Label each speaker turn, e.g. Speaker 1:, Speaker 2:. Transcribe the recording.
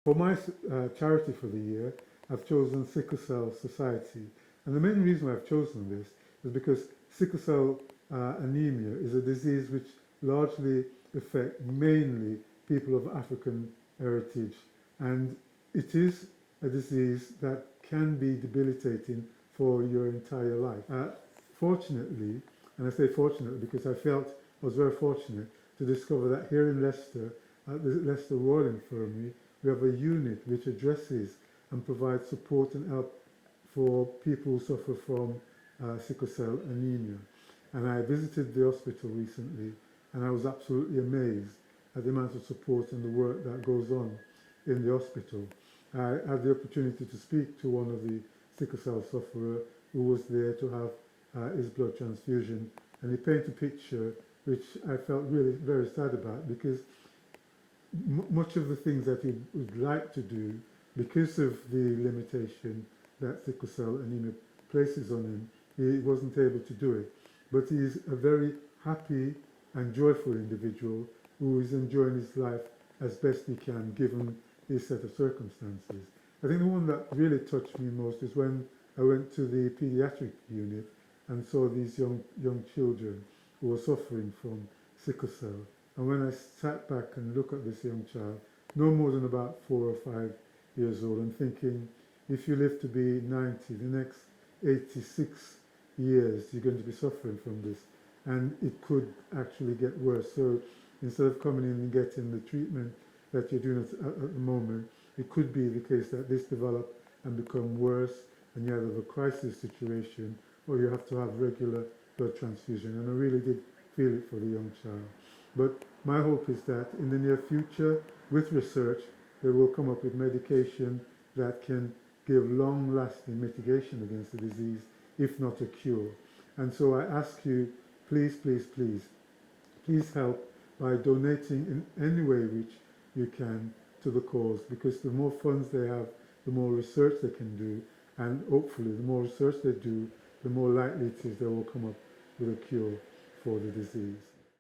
Speaker 1: For my charity for the year, I've chosen Sickle Cell Society. And the main reason I've chosen this is because sickle cell anemia is a disease which largely affects mainly people of African heritage. And it is a disease that can be debilitating for your entire life. Fortunately, and I say fortunately because I was very fortunate to discover that here in Leicester, at the Leicester Royal Infirmary, we have a unit which addresses and provides support and help for people who suffer from sickle cell anemia. And I visited the hospital recently and I was absolutely amazed at the amount of support and the work that goes on in the hospital. I had the opportunity to speak to one of the sickle cell sufferer who was there to have his blood transfusion, and he painted a picture which I felt really very sad about, because much of the things that he would like to do, because of the limitation that sickle cell anemia places on him, he wasn't able to do it. But he's a very happy and joyful individual who is enjoying his life as best he can given his set of circumstances. I think the one that really touched me most is when I went to the pediatric unit and saw these young children who were suffering from sickle cell. And when I sat back and looked at this young child, no more than about 4 or 5 years old, and thinking, if you live to be 90, the next 86 years you're going to be suffering from this, and it could actually get worse. So instead of coming in and getting the treatment that you're doing at the moment, it could be the case that this develop and become worse, and you either have a crisis situation or you have to have regular blood transfusion. And I really did feel it for the young child. But my hope is that in the near future, with research, they will come up with medication that can give long-lasting mitigation against the disease, if not a cure. And so I ask you, please, please, please, please help by donating in any way which you can to the cause, because the more funds they have, the more research they can do, and hopefully the more research they do, the more likely it is they will come up with a cure for the disease.